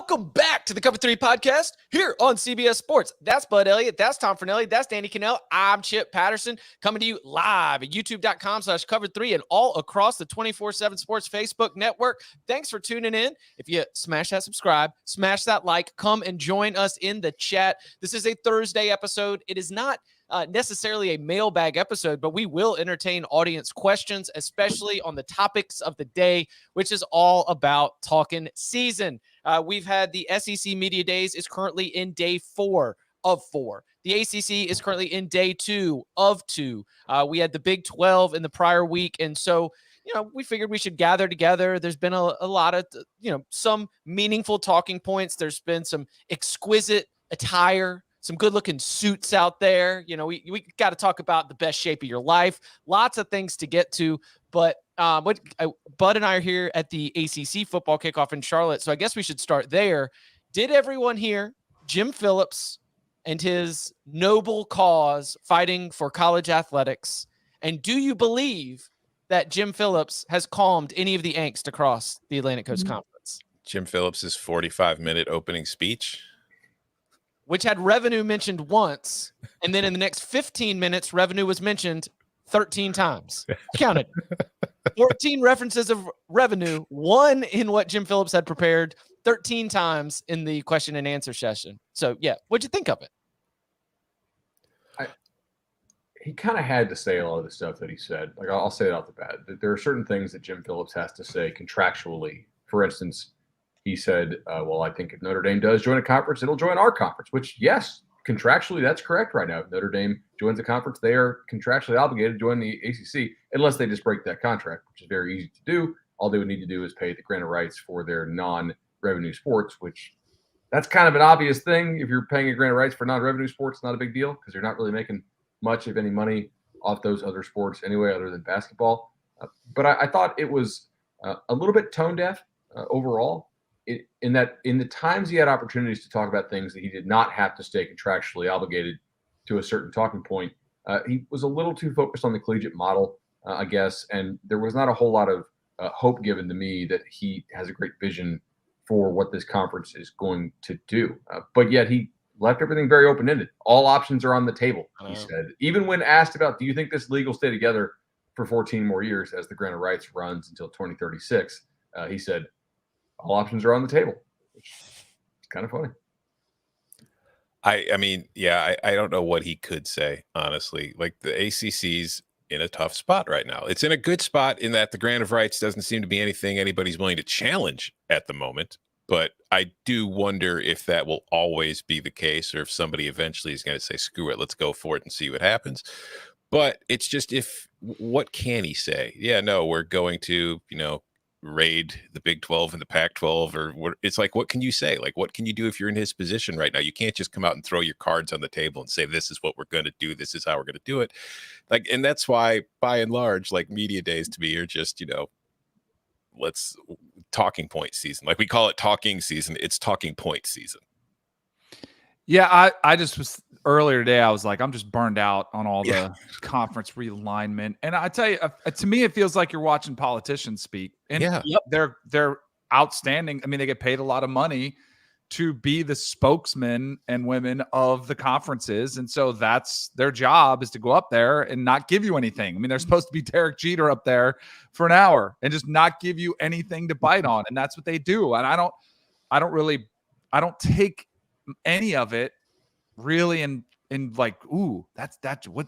Welcome back to the Cover 3 podcast here on CBS Sports. That's Bud Elliott. That's Tom Fornelli. That's Danny Cannell. I'm Chip Patterson coming to you live at youtube.com/Cover3 and all across the 24/7 Sports Facebook network. Thanks for tuning in. If you smash that subscribe, smash that like, come and join us in the chat. This is a Thursday episode. It is not necessarily a mailbag episode, but we will entertain audience questions, especially on the topics of the day, which is all about talking season. We've had the SEC Media Days is currently in day 4 of 4. The ACC is currently in day 2 of 2. We had the Big 12 in the prior week, and so we figured we should gather together. There's been a lot of some meaningful talking points. There's been some exquisite attire, some good-looking suits out there. We got to talk about the best shape of your life. Lots of things to get to, but Bud and I are here at the ACC football kickoff in Charlotte, so I guess we should start there. Did everyone hear Jim Phillips and his noble cause fighting for college athletics? And do you believe that Jim Phillips has calmed any of the angst across the Atlantic Coast Conference? Jim Phillips's 45-minute opening speech, which had revenue mentioned once, and then in the next 15 minutes, revenue was mentioned 13 times. Counted. 14 references of revenue, 1 in what Jim Phillips had prepared, 13 times in the question and answer session. So, yeah, what'd you think of it? He kind of had to say a lot of the stuff that he said. Like, I'll say it off the bat. There are certain things that Jim Phillips has to say contractually. For instance, he said, well, I think if Notre Dame does join a conference, it'll join our conference, which, yes, contractually, that's correct right now. If Notre Dame joins a conference, they are contractually obligated to join the ACC unless they just break that contract, which is very easy to do. All they would need to do is pay the grant of rights for their non-revenue sports, which that's kind of an obvious thing. If you're paying a grant of rights for non-revenue sports, it's not a big deal because you're not really making much of any money off those other sports anyway, other than basketball. But I thought it was a little bit tone deaf overall. In the times he had opportunities to talk about things that he did not have to stay contractually obligated to a certain talking point, he was a little too focused on the collegiate model, I guess, and there was not a whole lot of hope given to me that he has a great vision for what this conference is going to do. But yet he left everything very open-ended. All options are on the table, he said. Even when asked about, do you think this league will stay together for 14 more years as the grant of rights runs until 2036, he said, all options are on the table, which is kind of funny. I mean, yeah, I don't know what he could say, honestly. Like, the ACC's in a tough spot right now. It's in a good spot in that the grant of rights doesn't seem to be anything anybody's willing to challenge at the moment. But I do wonder if that will always be the case, or if somebody eventually is going to say, screw it, let's go for it and see what happens. But it's just, what can he say? Yeah, no, we're going to, raid the Big 12 and the Pac-12, or it's like, what can you say? Like, what can you do if you're in his position right now? You can't just come out and throw your cards on the table and say, this is what we're going to do. This is how we're going to do it. Like, and that's why, by and large, like, media days to me are just, let's talking point season. Like, we call it talking season. It's talking point season. Yeah, I just was earlier today. I was like, I'm just burned out on all the conference realignment, and I tell you, to me, it feels like you're watching politicians speak. And they're outstanding. I mean, they get paid a lot of money to be the spokesmen and women of the conferences, and so that's their job, is to go up there and not give you anything. I mean, they're supposed to be Derek Jeter up there for an hour and just not give you anything to bite on, and that's what they do. And I don't take any of it really in like, ooh,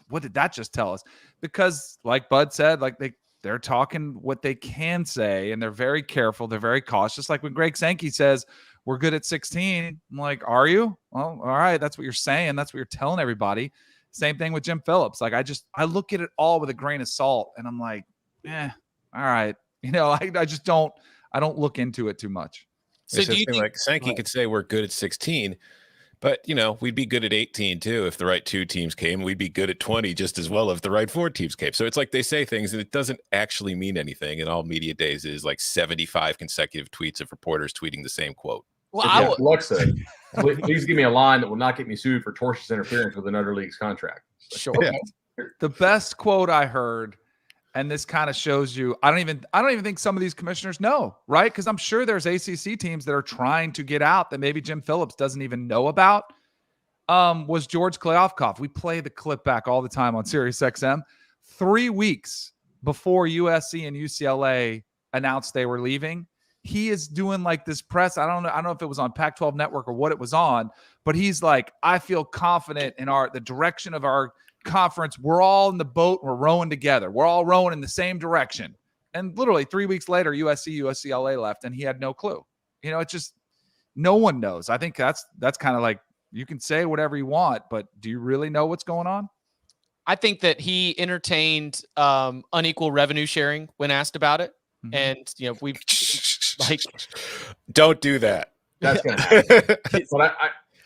what did that just tell us? Because like Bud said, like they're talking what they can say, and they're very careful, they're very cautious. Like when Greg Sankey says we're good at 16, I'm like, are you? Well, all right, that's what you're saying, that's what you're telling everybody. Same thing with Jim Phillips. Like, I look at it all with a grain of salt, and I'm like, all right, I just don't look into it too much. So do you think, like, Sankey could say we're good at 16, but we'd be good at 18 too if the right 2 teams came. We'd be good at 20 just as well if the right 4 teams came. So it's like they say things and it doesn't actually mean anything. And all media days is like 75 consecutive tweets of reporters tweeting the same quote. Well, Alexa, please give me a line that will not get me sued for tortious interference with another league's contract. Sure. Yeah. The best quote I heard And this kind of shows you, I don't even think some of these commissioners know, right? Because I'm sure there's ACC teams that are trying to get out that maybe Jim Phillips doesn't even know about. Was George Kliavkoff. We play the clip back all the time on Sirius XM. 3 weeks before USC and UCLA announced they were leaving, he is doing like this press. I don't know if it was on Pac-12 Network or what it was on, but he's like, I feel confident in the direction of our conference. We're all in the boat. We're rowing together. We're all rowing in the same direction. And literally 3 weeks later, UCLA left, and he had no clue. It's just no one knows. I think that's kind of like, you can say whatever you want, but do you really know what's going on? I think that he entertained unequal revenue sharing when asked about it. Mm-hmm. And, we've like, don't do that. That's going to happen. But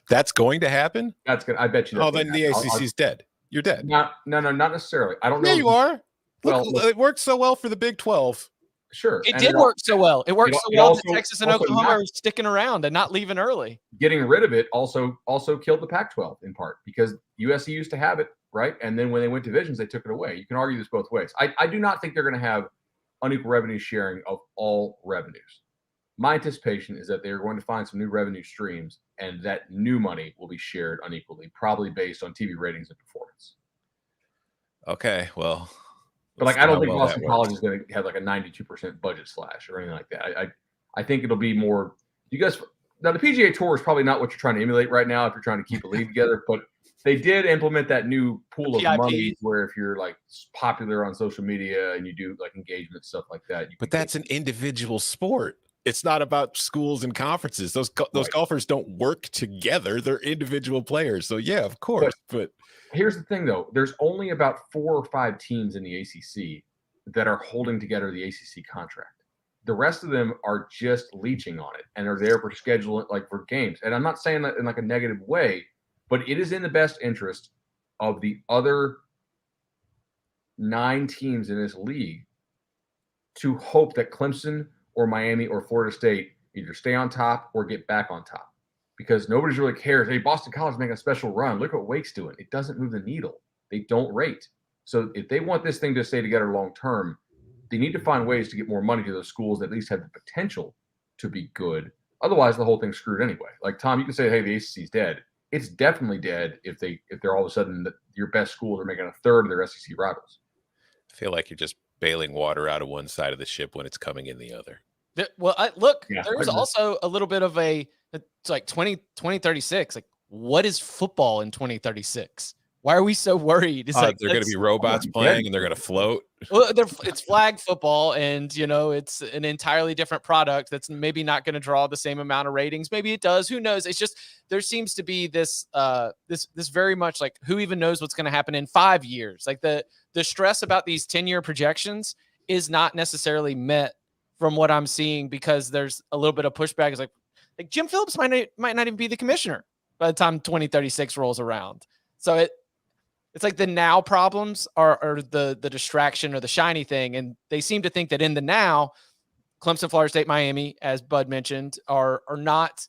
that's going to happen? That's going to, I bet you. Oh, then the ACC's dead. You're dead. No, not necessarily. I don't know. Yeah, you are. Look, it worked so well for the Big 12. Sure. It did work so well. It worked so well that Texas and Oklahoma are sticking around and not leaving early. Getting rid of it also killed the Pac-12 in part because USC used to have it, right? And then when they went divisions, they took it away. You can argue this both ways. I do not think they're going to have unequal revenue sharing of all revenues. My anticipation is that they're going to find some new revenue streams, and that new money will be shared unequally, probably based on TV ratings and performance. Okay, well. But I don't think Boston College is going to have like a 92% budget slash or anything like that. I think it'll be more. You guys, now the PGA Tour is probably not what you're trying to emulate right now if you're trying to keep a league together. But they did implement that new pool of money where if you're like popular on social media and you do like engagement stuff like that. But that's an individual sport. It's not about schools and conferences. Those golfers don't work together. They're individual players. So yeah, of course. But here's the thing, though. There's only about 4 or 5 teams in the ACC that are holding together the ACC contract. The rest of them are just leeching on it and are there for scheduling, like for games. And I'm not saying that in like a negative way, but it is in the best interest of the other 9 teams in this league to hope that Clemson or Miami or Florida State either stay on top or get back on top. Because nobody's really cares. Hey, Boston College is making a special run. Look what Wake's doing. It doesn't move the needle. They don't rate. So if they want this thing to stay together long term, they need to find ways to get more money to those schools that at least have the potential to be good. Otherwise, the whole thing's screwed anyway. Like Tom, you can say, hey, the ACC's dead. It's definitely dead if they're all of a sudden your best schools are making a third of their SEC rivals. I feel like you're just bailing water out of one side of the ship when it's coming in the other. Well, there's also a little bit of it's like 2036. Like, what is football in 2036? Why are we so worried? It's like they're going to be robots playing and they're going to float. Well, it's flag football, and it's an entirely different product that's maybe not going to draw the same amount of ratings. Maybe it does. Who knows? It's just there seems to be this very much like who even knows what's going to happen in 5 years. Like the stress about these 10-year projections is not necessarily met from what I'm seeing because there's a little bit of pushback. It's like Jim Phillips might not even be the commissioner by the time 2036 rolls around. So it's like the now problems are the distraction or the shiny thing. And they seem to think that in the now, Clemson, Florida State, Miami, as Bud mentioned, are not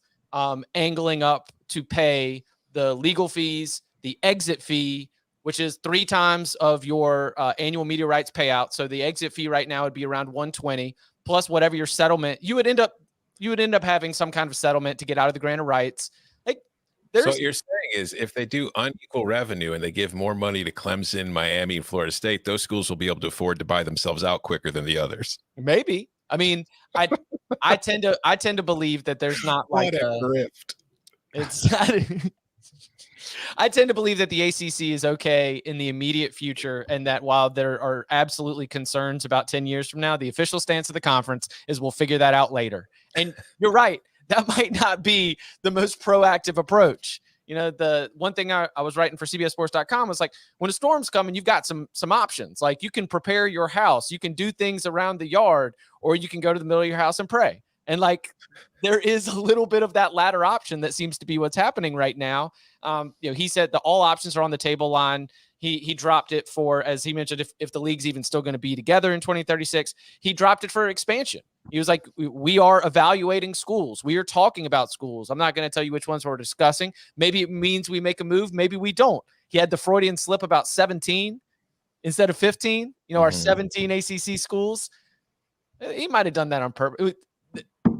angling up to pay the legal fees, the exit fee, which is 3 times of your annual media rights payout. So the exit fee right now would be around $120 plus whatever your settlement. You would end up having some kind of settlement to get out of the grant of rights. So what you're saying is if they do unequal revenue and they give more money to Clemson, Miami, and Florida State, those schools will be able to afford to buy themselves out quicker than the others. Maybe. I mean, I tend to believe that there's not like a grift. It's not. I tend to believe that the ACC is okay in the immediate future, and that while there are absolutely concerns about 10 years from now, the official stance of the conference is we'll figure that out later. And you're right. That might not be the most proactive approach. The one thing I was writing for CBSSports.com was like, when a storm's coming, you've got some options. Like you can prepare your house, you can do things around the yard, or you can go to the middle of your house and pray. And like, there is a little bit of that latter option that seems to be what's happening right now. He said that all options are on the table line. He dropped it for, as he mentioned, if the league's even still going to be together in 2036, he dropped it for expansion. He was like, we are evaluating schools. We are talking about schools. I'm not going to tell you which ones we're discussing. Maybe it means we make a move. Maybe we don't. He had the Freudian slip about 17. instead of 15, our 17 ACC schools. He might have done that on purpose.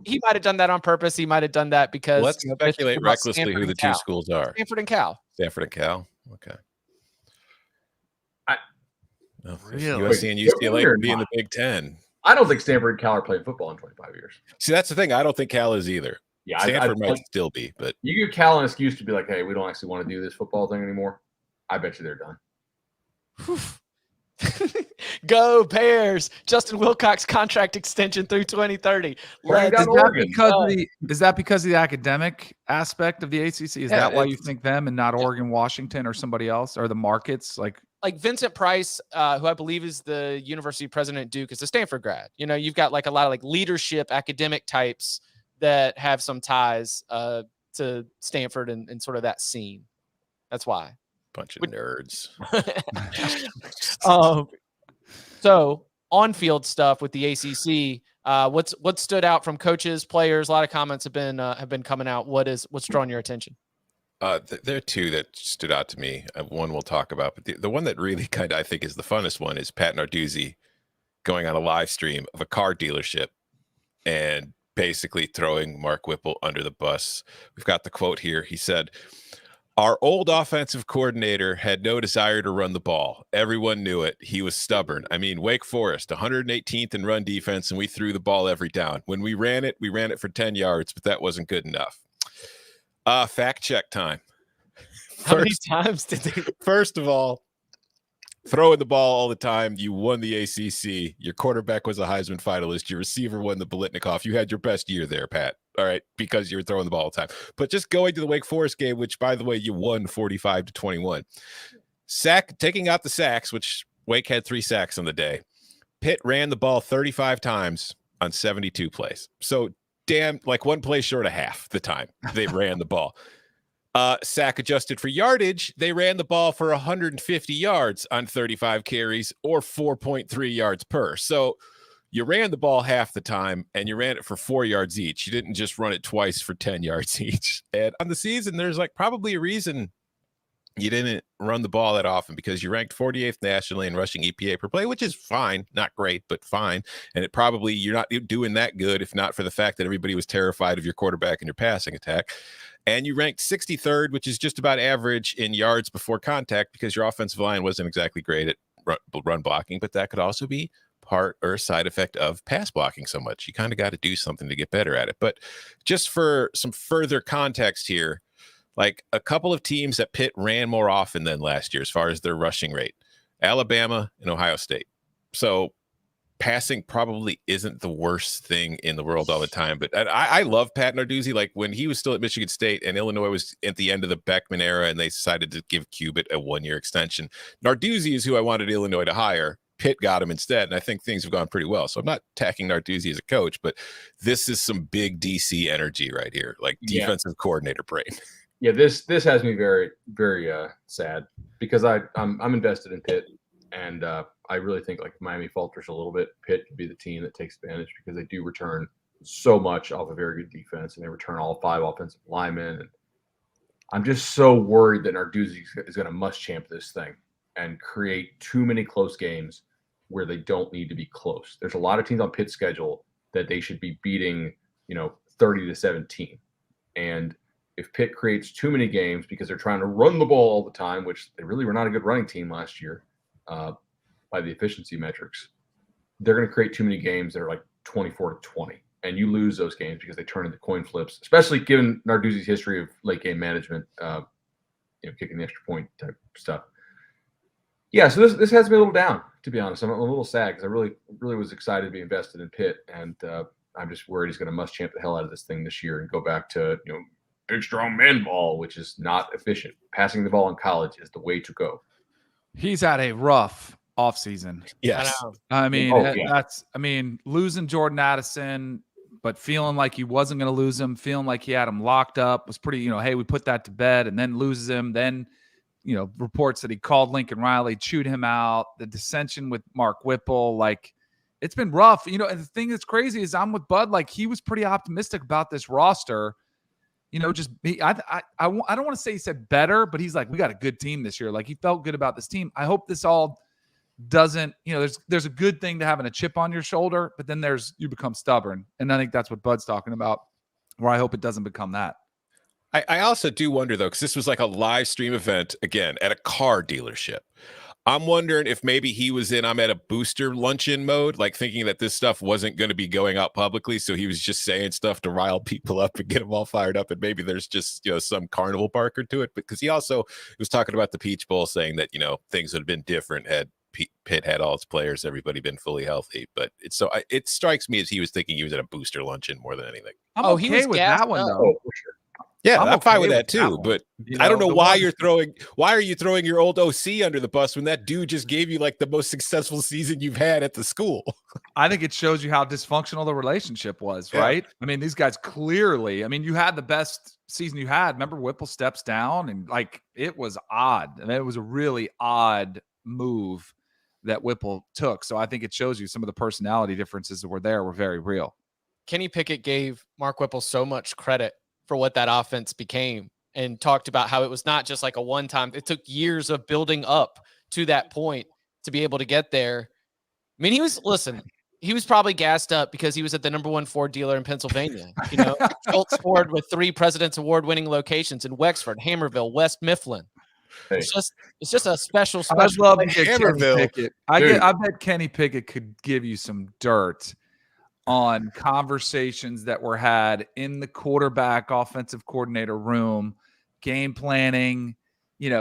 He might have done that on purpose. He might have done that because let's speculate recklessly who the two schools are. Stanford and Cal. Stanford and Cal. Okay. Really? USC and UCLA would be in the Big Ten. I don't think Stanford and Cal are playing football in 25 years. See, that's the thing. I don't think Cal is either. Yeah, Stanford might still be, but you give Cal an excuse to be like, hey, we don't actually want to do this football thing anymore. I bet you they're done. Go Bears! Justin Wilcox contract extension through 2030. Is that because of the academic aspect of the ACC? Is that why you think them and not Oregon, Washington, or somebody else, or the markets? Like Vincent Price, who I believe is the university president at Duke, is a Stanford grad. You've got like a lot of leadership academic types that have some ties to Stanford and sort of that scene. That's why. Bunch of nerds. So on-field stuff with the ACC, what stood out from coaches, players? A lot of comments have been coming out. What's drawing your attention? There are two that stood out to me. One we'll talk about, but the one that really kind of I think is the funnest one is Pat Narduzzi going on a live stream of a car dealership and basically throwing Mark Whipple under the bus. We've got the quote here. He said, "Our old offensive coordinator had no desire to run the ball. Everyone knew it. He was stubborn. I mean, Wake Forest, 118th in run defense, and we threw the ball every down. When we ran it for 10 yards, but that wasn't good enough." Fact check time. How many times did they? First of all, throwing the ball all the time. You won the ACC. Your quarterback was a Heisman finalist. Your receiver won the Biletnikoff. You had your best year there, Pat. All right, because you were throwing the ball all the time. But just going to the Wake Forest game, which, by the way, you won 45-21. Taking out the sacks, which Wake had 3 sacks on the day. Pitt ran the ball 35 times on 72 plays. So one play short of half the time they ran the ball. Sack adjusted for yardage, they ran the ball for 150 yards on 35 carries or 4.3 yards per. So you ran the ball half the time and you ran it for 4 yards each. You didn't just run it twice for 10 yards each. And on the season, there's probably a reason you didn't run the ball that often, because you ranked 48th nationally in rushing EPA per play, which is fine, not great, but fine. And you're not doing that good if not for the fact that everybody was terrified of your quarterback and your passing attack. And you ranked 63rd, which is just about average in yards before contact, because your offensive line wasn't exactly great at run blocking, but that could also be part or side effect of pass blocking so much. You kind of got to do something to get better at it. But just for some further context here, a couple of teams that Pitt ran more often than last year as far as their rushing rate, Alabama and Ohio State. So passing probably isn't the worst thing in the world all the time. But I love Pat Narduzzi. When he was still at Michigan State and Illinois was at the end of the Beckman era and they decided to give Cubitt a 1-year extension, Narduzzi is who I wanted Illinois to hire. Pitt got him instead, and I think things have gone pretty well. So I'm not attacking Narduzzi as a coach, but this is some big DC energy right here, defensive coordinator brain. Yeah, this has me very, very sad, because I'm invested in Pitt, and I really think if Miami falters a little bit, Pitt could be the team that takes advantage, because they do return so much off a very good defense, and they return all 5 offensive linemen. And I'm just so worried that Narduzzi is going to must-champ this thing and create too many close games where they don't need to be close. There's a lot of teams on Pitt's schedule that they should be beating, 30-17, and if Pitt creates too many games because they're trying to run the ball all the time, which they really were not a good running team last year by the efficiency metrics, they're going to create too many games that are 24-20, and you lose those games because they turn into coin flips, especially given Narduzzi's history of late game management, kicking the extra point type stuff. Yeah, so this has me a little down, to be honest. I'm a little sad because I really was excited to be invested in Pitt, and I'm just worried he's going to must-champ the hell out of this thing this year and go back to big, strong man ball, which is not efficient. Passing the ball in college is the way to go. He's had a rough offseason. Yes. I mean, losing Jordan Addison, but feeling like he wasn't going to lose him, feeling like he had him locked up, was pretty, hey, we put that to bed, and then loses him. Then, reports that he called Lincoln Riley, chewed him out, the dissension with Mark Whipple. It's been rough. And the thing that's crazy is I'm with Bud. He was pretty optimistic about this roster. I don't want to say he said better, but he's we got a good team this year. He felt good about this team. I hope this all doesn't, there's a good thing to having a chip on your shoulder, but then you become stubborn. And I think that's what Bud's talking about, where I hope it doesn't become that. I also do wonder, though, because this was like a live stream event, again, at a car dealership. I'm wondering if maybe he was I'm at a booster luncheon mode, like thinking that this stuff wasn't going to be going out publicly. So he was just saying stuff to rile people up and get them all fired up. And maybe there's just, some carnival barker to it. Because he also was talking about the Peach Bowl, saying that, things would have been different had Pitt had all its players, everybody been fully healthy. But it strikes me as he was thinking he was at a booster luncheon more than anything. He was with that one, though. Oh, for sure. Yeah, I'm fine with that too, but I don't know why why are you throwing your old OC under the bus when that dude just gave you like the most successful season you've had at the school? I think it shows you how dysfunctional the relationship was, right? I mean, these guys clearly, you had the best season you had. Remember Whipple steps down and it was odd. It was a really odd move that Whipple took. So I think it shows you some of the personality differences that were very real. Kenny Pickett gave Mark Whipple so much credit for what that offense became and talked about how it was not just like a one-time. It took years of building up to that point to be able to get there. I mean, he was probably gassed up because he was at the number 1 Ford dealer in Pennsylvania. Schultz Ford with 3 President's Award-winning locations in Wexford, Hamerville, West Mifflin. Hey. It's just a special. I'd love to get Kenny Pickett. I bet Kenny Pickett could give you some dirt on conversations that were had in the quarterback offensive coordinator room, game planning,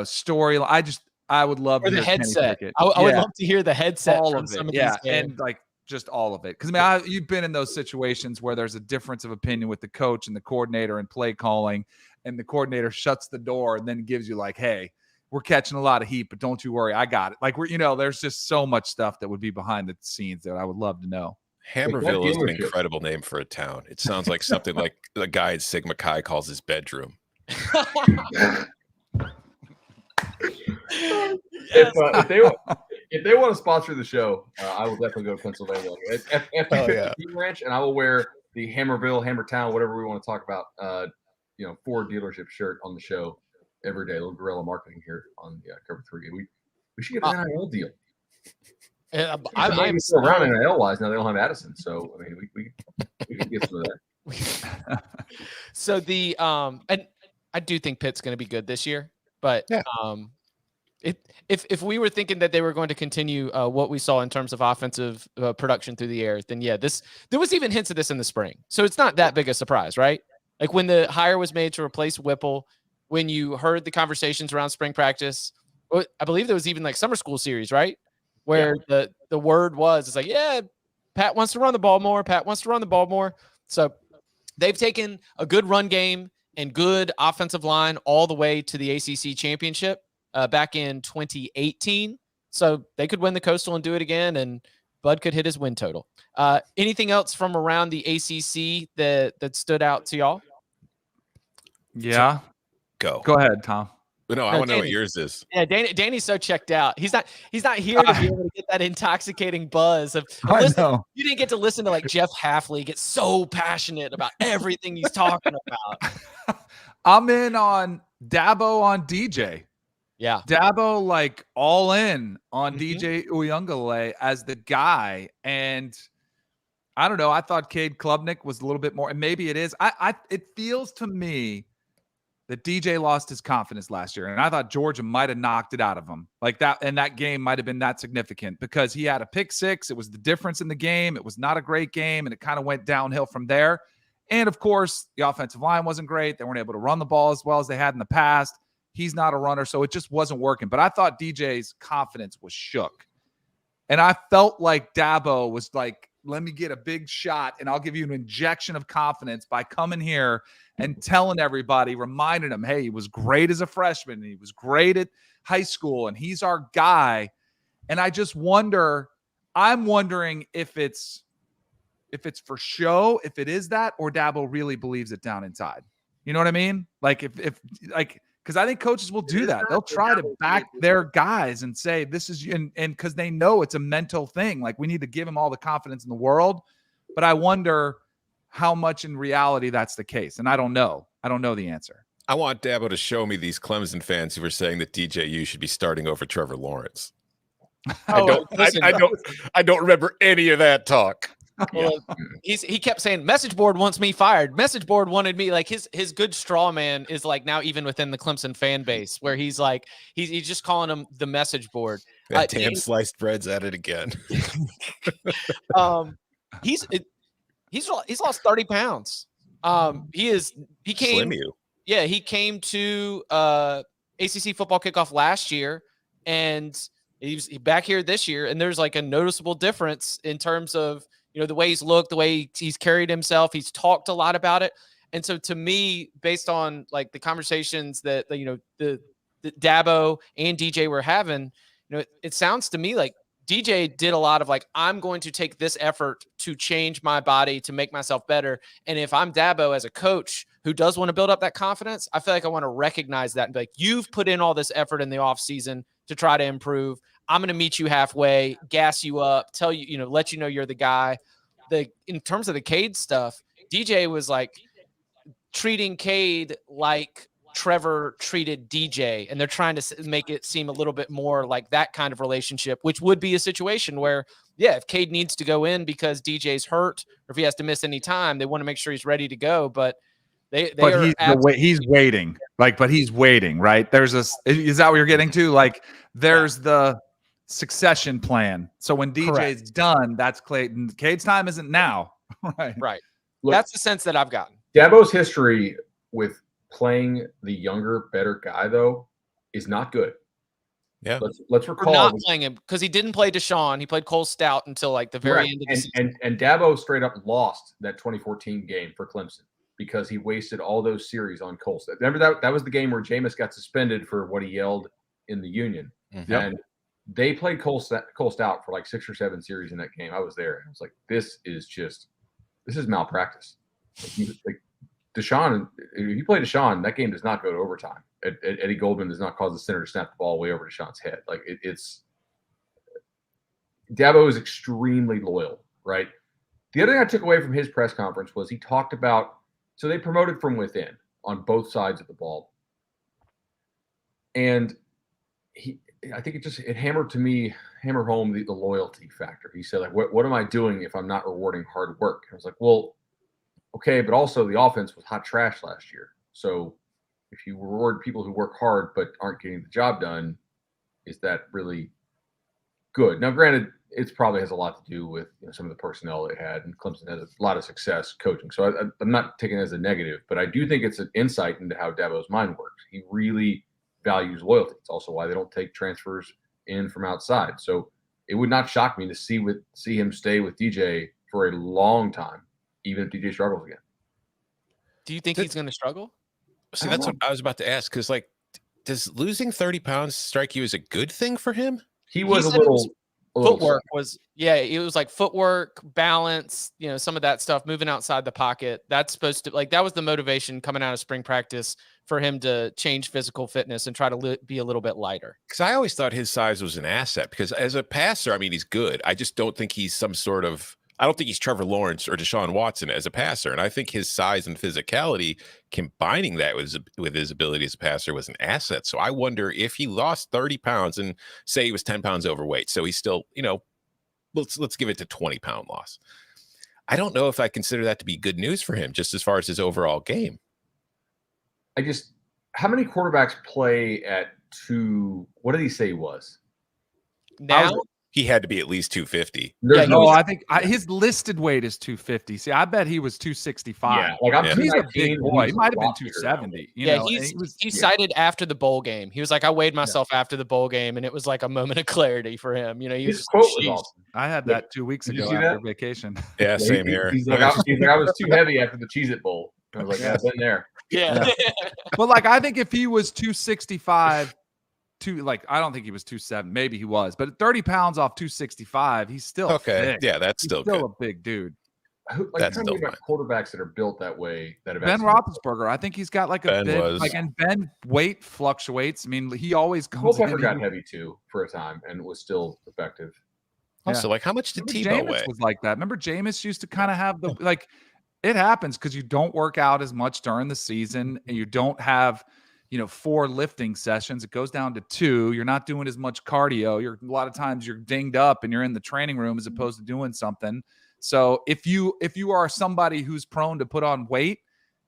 story. I would love to hear the headset. Kenny Pickett. I would love to hear the headset. All from of some it. Of these games. And just all of it. Because you've been in those situations where there's a difference of opinion with the coach and the coordinator and play calling, and the coordinator shuts the door and then gives you hey, we're catching a lot of heat, but don't you worry, I got it. There's just so much stuff that would be behind the scenes that I would love to know. Hamerville is an incredible name for a town. It sounds like something like the guy at Sigma Chi calls his bedroom. If they want to sponsor the show, I will definitely go to Pennsylvania. Team Ranch, and I will wear the Hamerville, Hammertown, whatever we want to talk about, Ford dealership shirt on the show every day. A little guerrilla marketing here on Cover 3. We should get an NIL deal. I'm around NIL wise now. They don't have Addison, so we can get some of that. So and I do think Pitt's going to be good this year, but if we were thinking that they were going to continue what we saw in terms of offensive production through the air, then there was even hints of this in the spring, so it's not that big a surprise, right? Like when the hire was made to replace Whipple, when you heard the conversations around spring practice, I believe there was even summer school series, right? Where the word was, it's Pat wants to run the ball more. Pat wants to run the ball more. So they've taken a good run game and good offensive line all the way to the ACC championship back in 2018. So they could win the Coastal and do it again, and Bud could hit his win total. Anything else from around the ACC that stood out to y'all? Yeah. Go ahead, Tom. No, I want to know what yours is. Yeah, Danny's so checked out. He's not here to be able to get that intoxicating buzz of know. You didn't get to listen to Jeff Hafley get so passionate about everything he's talking about. I'm in on Dabo on DJ. Yeah. Dabo all in on DJ Uyunglele as the guy. And I don't know. I thought Cade Klubnik was a little bit more, and maybe it is. It feels to me that DJ lost his confidence last year, and I thought Georgia might have knocked it out of him that, and that game might have been that significant because he had a pick six. It was the difference in the game. It was not a great game, and it kind of went downhill from there. And, of course, the offensive line wasn't great. They weren't able to run the ball as well as they had in the past. He's not a runner, so it just wasn't working. But I thought DJ's confidence was shook, and I felt like Dabo was let me get a big shot, and I'll give you an injection of confidence by coming here and telling everybody, reminding them, hey, he was great as a freshman, and he was great at high school, and he's our guy. And I just I'm wondering if it's for show, if it is that, or Dabo really believes it down inside. You know what I mean? Because I think coaches will do that. They'll try to back their guys and say, this is, and because they know it's a mental thing. We need to give him all the confidence in the world. But I wonder how much in reality that's the case. And I don't know. I don't know the answer. I want Dabo to show me these Clemson fans who were saying that DJU should be starting over Trevor Lawrence. I don't remember any of that talk. Well, he kept saying message board wants me fired. Message board wanted me. Like his good straw man is like now even within the Clemson fan base, where he's like he's just calling him the message board. That damn sliced bread's at it again. He's lost 30 pounds. He came. Slim you. Yeah, he came to ACC football kickoff last year, and he's back here this year. And there's like a noticeable difference in terms of, you know, the way he's looked, the way he's carried himself. He's talked a lot about it. And so to me, based on like the conversations that, you know, the Dabo and DJ were having, you know, it sounds to me like DJ did a lot of like, I'm going to take this effort to change my body to make myself better. And if I'm Dabo as a coach who does want to build up that confidence, I feel like I want to recognize that and be like, you've put in all this effort in the offseason to try to improve. I'm going to meet you halfway, gas you up, tell you, you know, let you know you're the guy. In terms of the Cade stuff, DJ was like treating Cade like Trevor treated DJ, and they're trying to make it seem a little bit more like that kind of relationship, which would be a situation where, yeah, if Cade needs to go in because DJ's hurt or if he has to miss any time, they want to make sure he's ready to go. But he's waiting. Like, but he's waiting, right? Is that what you're getting to? Like, there's the succession plan. So when DJ's done, that's Clayton. Cade's time isn't now. Right. Look, that's the sense that I've gotten. Dabo's history with playing the younger, better guy, though, is not good. Yeah. Let's recall. Not playing him because he didn't play Deshaun. He played Cole Stout until like the very end of the season. And Dabo straight up lost that 2014 game for Clemson because he wasted all those series on Cole Stout. Remember that was the game where Jameis got suspended for what he yelled in the Union. Mm-hmm. And they played Cole Stout for like 6 or 7 series in that game. I was there. And I was like, this is malpractice. Like Deshaun, if you play Deshaun, that game does not go to overtime. Eddie Goldman does not cause the center to snap the ball way over Deshaun's head. Like it's Dabo is extremely loyal, right? The other thing I took away from his press conference was he talked about, so they promoted from within on both sides of the ball. And I think it hammered home the loyalty factor. He said, like, what am I doing if I'm not rewarding hard work? And I was like, well, okay, but also the offense was hot trash last year. So if you reward people who work hard but aren't getting the job done, is that really good? Now, granted, it probably has a lot to do with some of the personnel they had, and Clemson has a lot of success coaching. So I'm not taking it as a negative, but I do think it's an insight into how Dabo's mind works. He really values loyalty. It's also why they don't take transfers in from outside. So it would not shock me to see him stay with DJ for a long time, even if DJ struggles again. Do you think he's going to struggle? See, that's what I was about to ask. Because, like, does losing 30 pounds strike you as a good thing for him? He was a little footwork was, it was like footwork, balance, some of that stuff, moving outside the pocket. That's supposed to, like, that was the motivation coming out of spring practice for him to change physical fitness and try to be a little bit lighter. Because I always thought his size was an asset, because as a passer, I mean, he's good. I just don't think he's I don't think he's Trevor Lawrence or Deshaun Watson as a passer. And I think his size and physicality, combining that with his ability as a passer, was an asset. So I wonder if he lost 30 pounds and say he was 10 pounds overweight. So he's still, let's give it to 20-pound loss. I don't know if I consider that to be good news for him, just as far as his overall game. How many quarterbacks play at what did he say he was? Now? He had to be at least 250. I think his listed weight is 250. See, I bet he was 265. Yeah, he's a big boy. He might have been 270. He cited after the bowl game. He was like, I weighed myself after the bowl game, and it was like a moment of clarity for him. His quote was awesome. I had that 2 weeks ago after vacation. Yeah, same here. He's like, I was too heavy after the Cheez-It Bowl. I was like, I've been there. Yeah. But like, I think if he was 265. I don't think he was 270. Maybe he was, but 30 pounds off 265, he's still okay. Thick. Yeah, that's still good. A big dude. That's still about quarterbacks that are built that way. Ben Roethlisberger, I think he's got like a bit. And Ben weight fluctuates. I mean, he always comes. Culpepper got heavy too for a time and was still effective. Also, how much did Tebow weigh? Was like that. Remember, Jameis used to kind of have It happens because you don't work out as much during the season, and you don't have 4 lifting sessions. It goes down to 2. You're not doing as much cardio. A lot of times you're dinged up and you're in the training room as opposed to doing something. So if you are somebody who's prone to put on weight,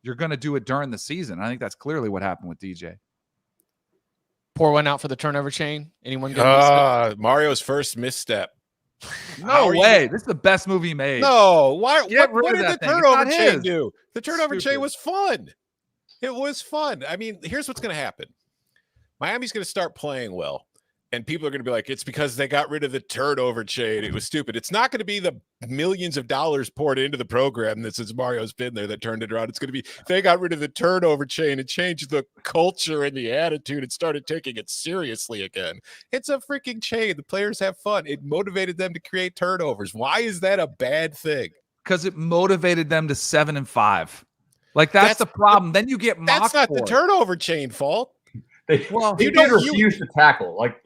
you're going to do it during the season. I think that's clearly what happened with DJ. Pour one out for the turnover chain. Anyone get Mario's first misstep. No way. This is the best movie he made. No. Why? What did the thing. turnover chain do? The turnover Stupid. chain was fun. It was fun. I mean, here's what's going to happen. Miami's going to start playing well. And people are going to be like, it's because they got rid of the turnover chain. It was stupid. It's not going to be the millions of dollars poured into the program that since Mario's been there that turned it around. It's going to be they got rid of the turnover chain and changed the culture and the attitude and started taking it seriously again. It's a freaking chain. The players have fun. It motivated them to create turnovers. Why is that a bad thing? Because it motivated them to 7-5. Like that's the problem. Then you get mocked. That's not the turnover chain fault. They did refuse to tackle. Like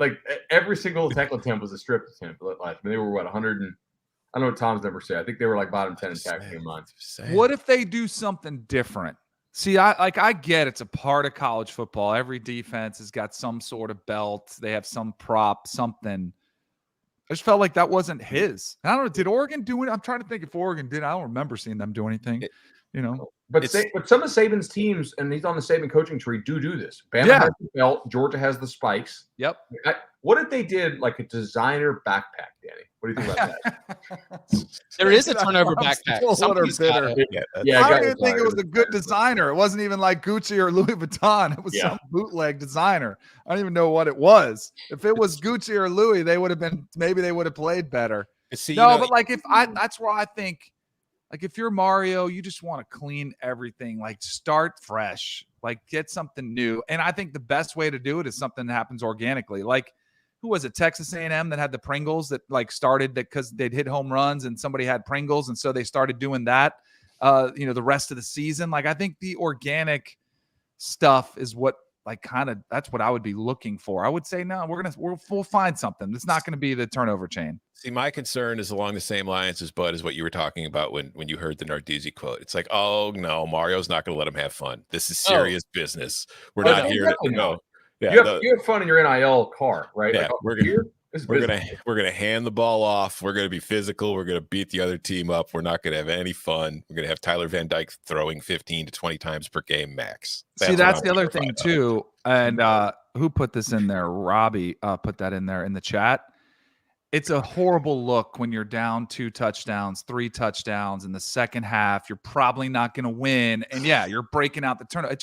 every single tackle attempt was a strip attempt. They were 100 and I don't know what Tom's number said. I think they were like bottom 10 in tackling a month. What if they do something different? See, I get it's a part of college football. Every defense has got some sort of belt. They have some prop, something. I just felt like that wasn't his. I don't know. Did Oregon do it? I'm trying to think if Oregon did. I don't remember seeing them do anything. But some of Saban's teams, and he's on the Saban coaching tree, do this. Bama has the belt. Georgia has the spikes. Yep. What if they did like a designer backpack, Danny? What do you think about that? There is a turnover backpack. I didn't think it was a good designer. It wasn't even like Gucci or Louis Vuitton. It was some bootleg designer. I don't even know what it was. If it was Gucci or Louis, maybe they would have played better. But like that's where I think. Like if you're Mario, you just want to clean everything, like start fresh, like get something new. And I think the best way to do it is something that happens organically. Like who was it? Texas A&M that had the Pringles that like started that because they'd hit home runs and somebody had Pringles. And so they started doing that, the rest of the season. Like I think the organic stuff is what that's what I would be looking for. I would say, no, we'll find something. It's not going to be the turnover chain. See, my concern is along the same lines as Bud, is what you were talking about when you heard the Narduzzi quote. It's like, oh no, Mario's not going to let him have fun. This is serious business. We're not here to go. Yeah, you have fun in your NIL car, right? Yeah, like, we're gonna hand the ball off. We're gonna be physical. We're gonna beat the other team up. We're not gonna have any fun. We're gonna have Tyler Van Dyke throwing 15 to 20 times per game max. That's the other thing too. And who put this in there? Robbie put that in there in the chat. It's a horrible look when you're down 2 touchdowns, 3 touchdowns in the second half. You're probably not going to win. And you're breaking out the turnover.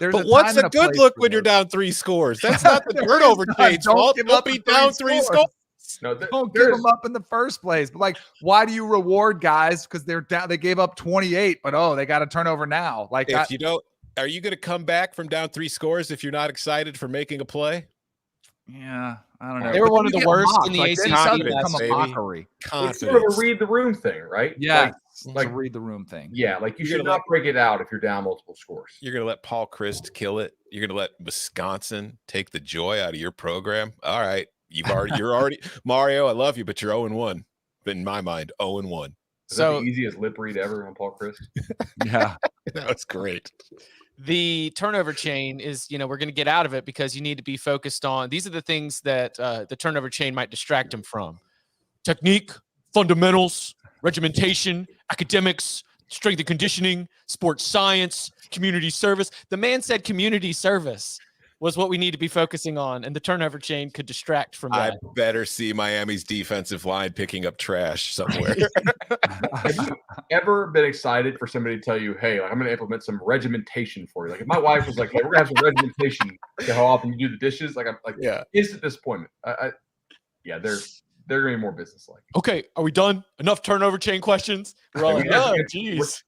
But what's a good look when you're down 3 scores? That's not the turnover chain's fault. Don't be down 3 scores. No, don't give them up in the first place. But like, why do you reward guys because they're down? They gave up 28, but they got a turnover now. Like, if you don't, are you going to come back from down 3 scores if you're not excited for making a play? Yeah, I don't know. They were one of the worst in the ACC. Become a mockery. It's sort of a read the room thing, right? Yeah, like a read the room thing. Yeah, like you should not break it out if you're down multiple scores. You're going to let Paul Chryst kill it. You're going to let Wisconsin take the joy out of your program. All right, you're already Mario. I love you, but you're 0-1. In my mind, 0-1. Is that the easiest lip read ever on Paul Chryst? Yeah, that was great. The turnover chain is, we're going to get out of it because you need to be focused on. These are the things that the turnover chain might distract him from: technique, fundamentals, regimentation, academics, strength and conditioning, sports science, community service. The man said community service was what we need to be focusing on, and the turnover chain could distract from that. I better see Miami's defensive line picking up trash somewhere. Have you ever been excited for somebody to tell you, hey, like, I'm going to implement some regimentation for you? Like if my wife was like, hey, we're going to have some regimentation to how often you do the dishes, instant disappointment. They're going to be more business-like. Okay, are we done? Enough turnover chain questions? We're all like, oh, geez.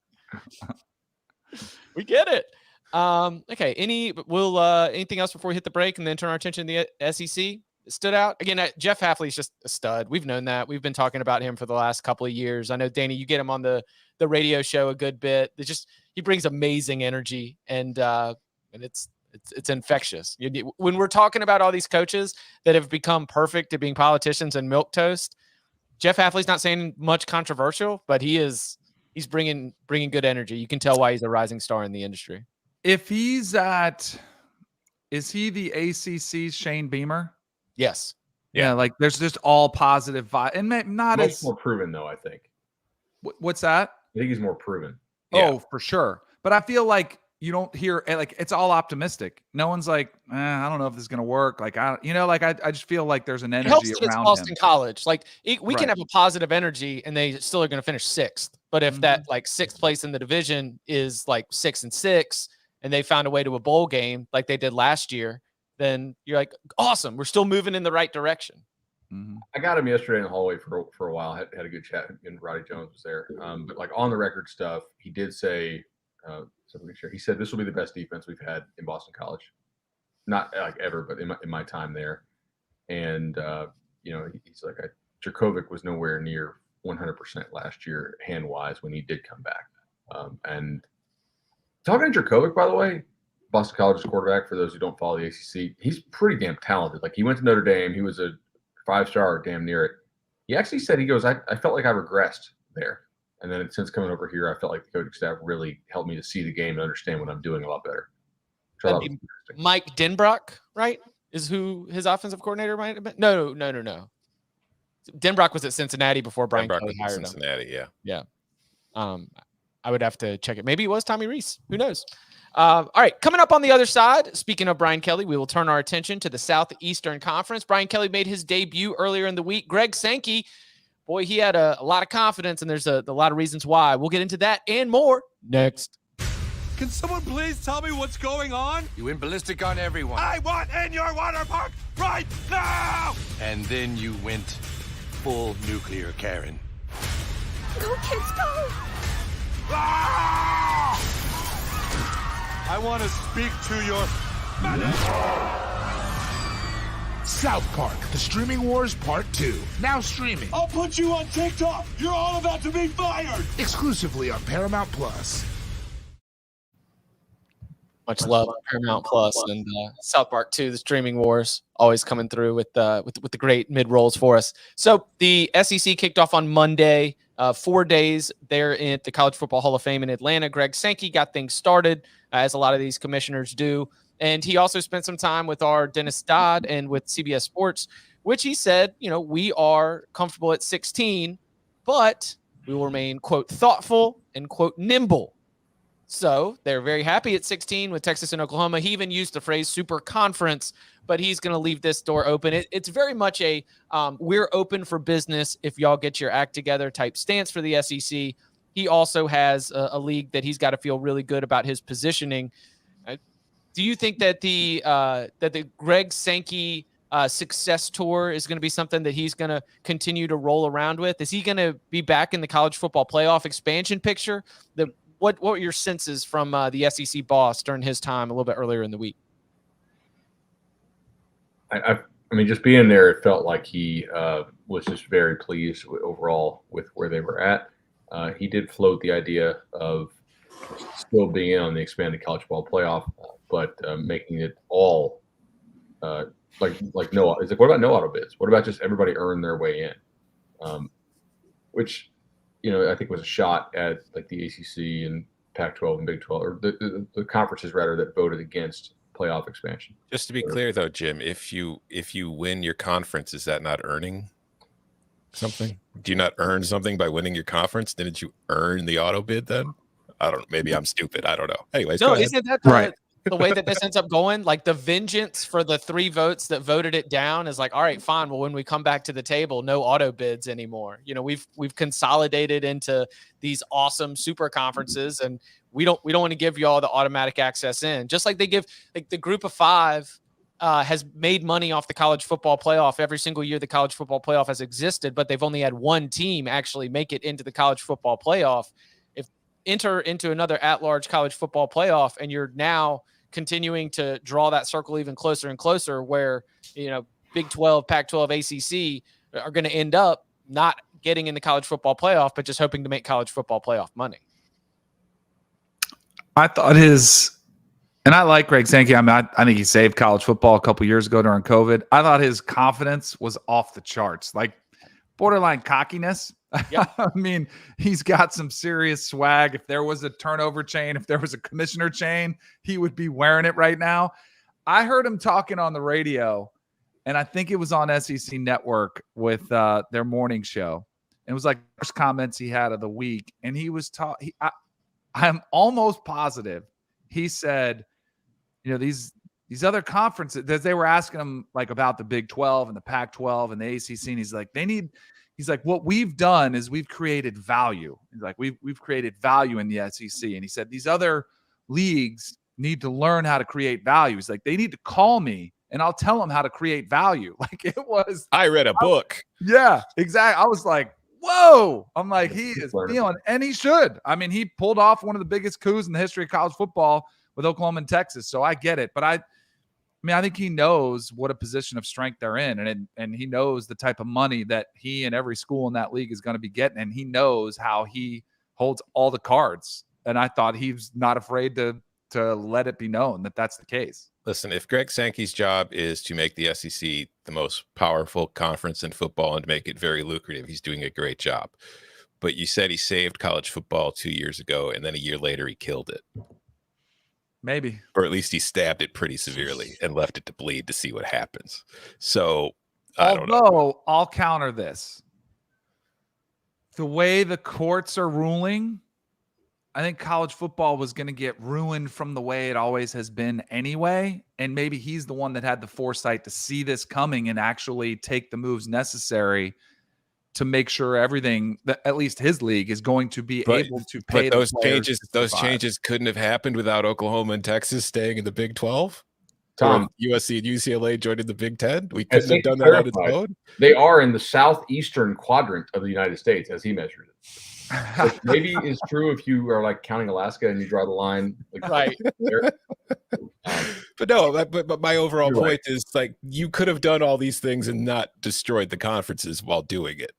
We get it. Okay. Anything else before we hit the break and then turn our attention to the SEC? Stood out again. Jeff Hafley's just a stud. We've known that. We've been talking about him for the last couple of years. I know, Danny, you get him on the radio show a good bit. He brings amazing energy and it's infectious. When we're talking about all these coaches that have become perfect at being politicians and milquetoast, Jeff Hafley's not saying much controversial, but he's bringing good energy. You can tell why he's a rising star in the industry. If he's at Is he the ACC's Shane Beamer? Yes. Yeah, like there's just all positive vibe, and not Much as more proven though. I think. What's that? I think he's more proven. Oh, for sure. But I feel like you don't hear like it's all optimistic. No one's like, I don't know if this is gonna work. Like I just feel like there's an energy it helps that around it's Boston him. College. Like we can have a positive energy, and they still are going to finish 6th. But if that like 6th place in the division is like 6-6, and they found a way to a bowl game like they did last year, then you're like, awesome, we're still moving in the right direction. I got him yesterday in the hallway for a while. Had a good chat, and Roddy Jones was there. But like on the record stuff, he did say, he said this will be the best defense we've had in Boston College, not like ever, but in my time there. And he's like, Jurkovec was nowhere near 100% last year hand wise when he did come back. And talking to Jurkovec, by the way, Boston College's quarterback, for those who don't follow the ACC, he's pretty damn talented. Like he went to Notre Dame, he was a 5-star, damn near it. He actually said, he goes, I felt like I regressed there. And then since coming over here, I felt like the coaching staff really helped me to see the game and understand what I'm doing a lot better. Mike Denbrock, right? Is who his offensive coordinator might have been? No. Denbrock was at Cincinnati before Brian Kelly hired him. Cincinnati, yeah. I would have to check it. Maybe it was Tommy Rees. Who knows? All right, coming up on the other side, speaking of Brian Kelly, we will turn our attention to the Southeastern Conference. Brian Kelly made his debut earlier in the week. Greg Sankey, boy, he had a lot of confidence, and there's a lot of reasons why. We'll get into that and more next. Can someone please tell me what's going on? You went ballistic on everyone. I want in your water park right now! And then you went full nuclear Karen. Go, kids, go! Ah! I want to speak to your mother. South Park, The Streaming Wars Part 2. Now streaming. I'll put you on TikTok. You're all about to be fired. Exclusively on Paramount Plus. Much love Paramount Plus and South Park 2, The Streaming Wars, always coming through with the great mid rolls for us. So the SEC kicked off on Monday. 4 days there at the College Football Hall of Fame in Atlanta. Greg Sankey got things started, as a lot of these commissioners do. And he also spent some time with our Dennis Dodd and with CBS Sports, which he said, we are comfortable at 16, but we will remain, quote, thoughtful and, quote, nimble. So they're very happy at 16 with Texas and Oklahoma. He even used the phrase super conference, but he's going to leave this door open. It's very much a we're open for business if y'all get your act together type stance for the SEC. He also has a league that he's got to feel really good about his positioning. Do you think that the Greg Sankey success tour is going to be something that he's going to continue to roll around with? Is he going to be back in the college football playoff expansion picture? What were your senses from the SEC boss during his time a little bit earlier in the week? I mean, just being there, it felt like he was just very pleased overall with where they were at. He did float the idea of still being in on the expanded college football playoff, but making it all like no. It's like, what about no auto bids? What about just everybody earn their way in? Which, I think was a shot at like the ACC and Pac-12 and Big 12, or the conferences rather, that voted against playoff expansion. Just to be clear, though, Jim, if you win your conference, is that not earning something? Do you not earn something by winning your conference? Didn't you earn the auto bid then? I don't. Maybe I'm stupid. I don't know. Anyways, no, isn't that right? The way that this ends up going, like the vengeance for the 3 votes that voted it down is like, all right, fine. Well, when we come back to the table, no auto bids anymore. We've consolidated into these awesome super conferences, and we don't want to give you all the automatic access in. Just like they give, like the Group of 5 has made money off the college football playoff every single year the college football playoff has existed, but they've only had one team actually make it into the college football playoff. If enter into another at-large college football playoff, and you're now continuing to draw that circle even closer and closer, where Big 12, Pac-12, ACC are going to end up not getting in the college football playoff, but just hoping to make college football playoff money. I thought and I like Greg Sankey. I think he saved college football a couple years ago during COVID. I thought his confidence was off the charts, like borderline cockiness. Yep. I mean, he's got some serious swag. If there was a turnover chain, if there was a commissioner chain, he would be wearing it right now. I heard him talking on the radio, and I think it was on SEC Network with their morning show. It was like first comments he had of the week, and he was talking. I'm almost positive he said, these other conferences, that they were asking him like about the Big 12 and the Pac-12 and the ACC, and he's like, what we've done is we've created value. He's like, we've created value in the SEC, and he said these other leagues need to learn how to create value. He's like, they need to call me and I'll tell them how to create value. Like it was. I read a book. Yeah, exactly. I was like, whoa. I'm like, he is feeling, and he should. I mean, he pulled off one of the biggest coups in the history of college football with Oklahoma and Texas. So I get it. But I think he knows what a position of strength they're in. And he knows the type of money that he and every school in that league is going to be getting. And he knows how he holds all the cards. And I thought he was not afraid to let it be known that that's the case. Listen, if Greg Sankey's job is to make the SEC the most powerful conference in football and make it very lucrative, he's doing a great job. But you said he saved college football 2 years ago, and then a year later he killed it. Maybe. Or at least he stabbed it pretty severely and left it to bleed to see what happens. So, I don't know. Although, I'll counter this. The way the courts are ruling, I think college football was going to get ruined from the way it always has been anyway. And maybe he's the one that had the foresight to see this coming and actually take the moves necessary to make sure everything, that at least his league, is going to be able to pay. But those changes couldn't have happened without Oklahoma and Texas staying in the Big 12. Tom, USC and UCLA joining the Big 10. We couldn't have done that on its own. They are in the southeastern quadrant of the United States, as he measured it. Which maybe is true if you are like counting Alaska and you draw the line like right there. But no, but my overall point is like you could have done all these things and not destroyed the conferences while doing it.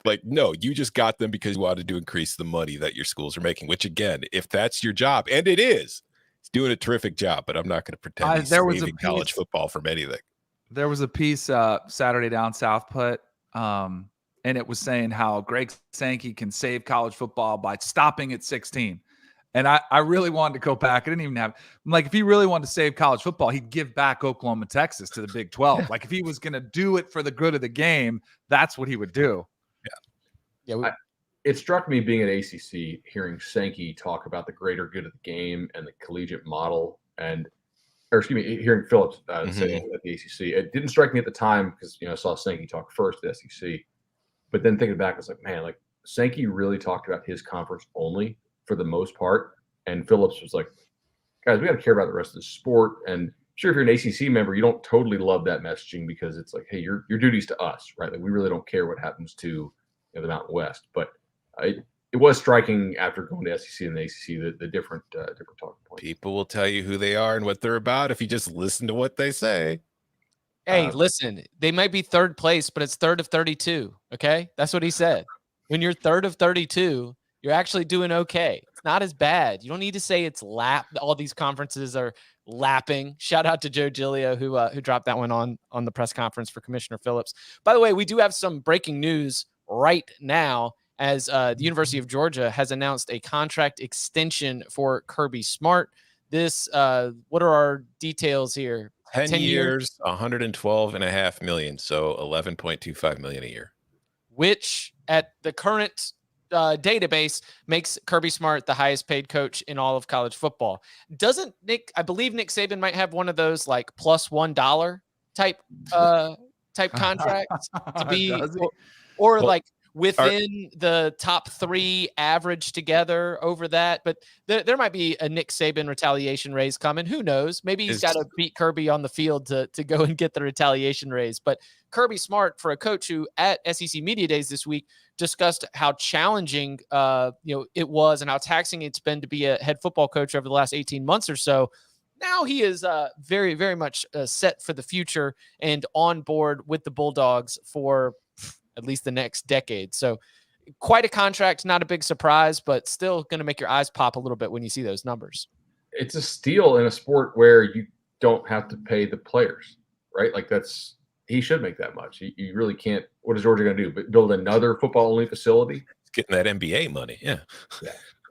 Like, no, you just got them because you wanted to increase the money that your schools are making, which again, if that's your job, and it is, it's doing a terrific job, but I'm not going to pretend he's saving college football from anything. There was a piece Saturday Down South put, and it was saying how Greg Sankey can save college football by stopping at 16. And I really wanted to go back. I didn't even have – I'm like, if he really wanted to save college football, he'd give back Oklahoma and Texas to the Big 12. Like, if he was going to do it for the good of the game, that's what he would do. Yeah. It struck me being at ACC, hearing Sankey talk about the greater good of the game and the collegiate model hearing Phillips say at the ACC. It didn't strike me at the time because, I saw Sankey talk first at the SEC. But then thinking back, I was like, man, like Sankey really talked about his conference only for the most part. And Phillips was like, guys, we got to care about the rest of the sport. And sure, if you're an ACC member, you don't totally love that messaging because it's like, hey, your duty's to us, right? Like we really don't care what happens to the Mountain West. But it was striking after going to SEC and the ACC, the different talking points. People will tell you who they are and what they're about if you just listen to what they say. Hey, listen, they might be third place, but it's third of 32. Okay. That's what he said. When you're third of 32, you're actually doing okay. It's not as bad. You don't need to say it's all these conferences are lapping. Shout out to Joe Giglio who dropped that one on the press conference for Commissioner Phillips. By the way, we do have some breaking news right now as the University of Georgia has announced a contract extension for Kirby Smart. This, what are our details here? 10 years, $112.5 million, so $11.25 million a year. Which at the current database makes Kirby Smart the highest paid coach in all of college football. I believe Nick Saban might have one of those like plus $1 type contracts to be, or like within the top three average together over that. But there might be a Nick Saban retaliation raise coming. Who knows? Maybe he's got to beat Kirby on the field to go and get the retaliation raise. But Kirby Smart, for a coach who at SEC Media Days this week discussed how challenging it was and how taxing it's been to be a head football coach over the last 18 months or so. Now he is very, very much set for the future and on board with the Bulldogs for at least the next decade. So quite a contract, not a big surprise, but still going to make your eyes pop a little bit when you see those numbers. It's a steal in a sport where you don't have to pay the players, right? Like he should make that much. You really can't. What is Georgia going to do? But build another football only facility? Getting that NBA money. Yeah,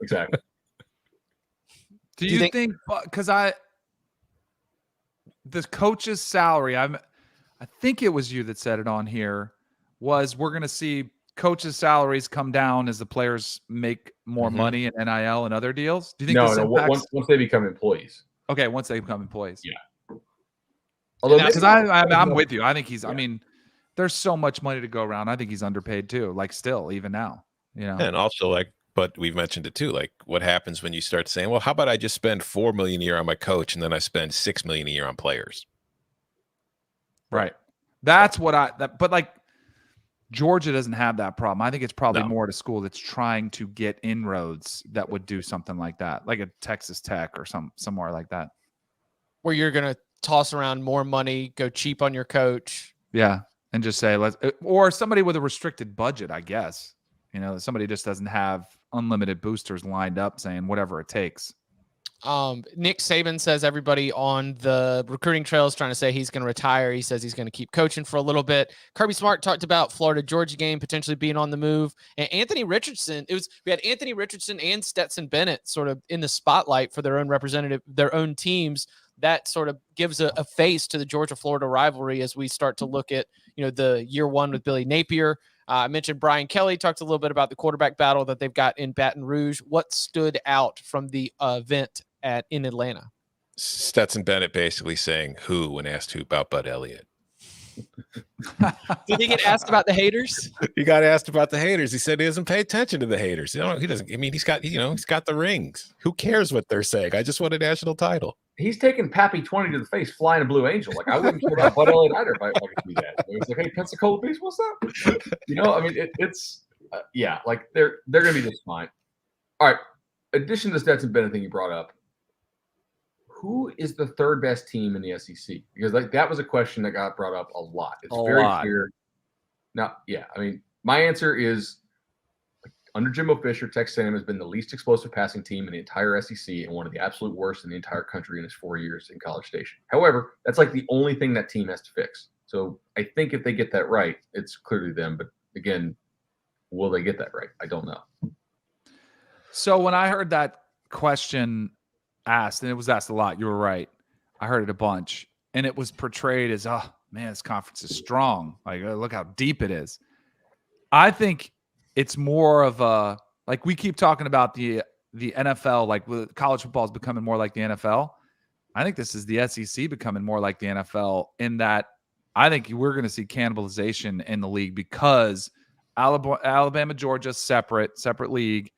exactly. Do you think, because the coach's salary, I think it was you that said it on here, was we're going to see coaches' salaries come down as the players make more money in NIL and other deals. Do you think this impacts? Once they become employees. Okay, once they become employees. Yeah. Although, because I'm with you. I think he's. Yeah. I mean, there's so much money to go around. I think he's underpaid too. Like still, even now, And also, like, but we've mentioned it too. Like, what happens when you start saying, "Well, how about I just spend $4 million a year on my coach, and then I spend $6 million a year on players?" Right. That's what but like Georgia doesn't have that problem. I think it's probably more at a school that's trying to get inroads that would do something like that, like a Texas Tech or somewhere like that, where you're gonna toss around more money, go cheap on your coach. Yeah. And just say, or somebody with a restricted budget, I guess, somebody just doesn't have unlimited boosters lined up saying whatever it takes. Nick Saban says everybody on the recruiting trail is trying to say he's going to retire. He says he's going to keep coaching for a little bit. Kirby Smart talked about Florida-Georgia game potentially being on the move. And Anthony Richardson, we had Anthony Richardson and Stetson Bennett sort of in the spotlight for their own teams. That sort of gives a face to the Georgia-Florida rivalry as we start to look at, the year one with Billy Napier. I mentioned Brian Kelly, talked a little bit about the quarterback battle that they've got in Baton Rouge. What stood out from the event in Atlanta? Stetson Bennett basically saying who when asked who about Bud Elliott. Did he get asked about the haters? He got asked about the haters. He said he doesn't pay attention to the haters. He doesn't. I mean, he's got the rings. Who cares what they're saying? I just won a national title. He's taking Pappy 20 to the face, flying a Blue Angel. Like, I wouldn't care about Bud Elliott either if I could do that. It was like, hey, Pensacola Beast, what's up? I mean, it's like they're going to be just fine. All right. Addition to the Stetson Bennett thing you brought up, who is the third best team in the SEC? Because that was a question that got brought up a lot. It's very clear. Now, I mean, my answer is under Jimbo Fisher, Texas A&M has been the least explosive passing team in the entire SEC and one of the absolute worst in the entire country in his 4 years in College Station. However, that's like the only thing that team has to fix. So I think if they get that right, it's clearly them. But again, will they get that right? I don't know. So when I heard that question asked, and it was asked a lot, you were right. I heard it a bunch, and it was portrayed as, oh man, this conference is strong. Like, look how deep it is. I think it's more of a, like, we keep talking about the NFL, like college football is becoming more like the NFL. I think this is the SEC becoming more like the NFL in that I think we're going to see cannibalization in the league because Alabama, Georgia, separate league.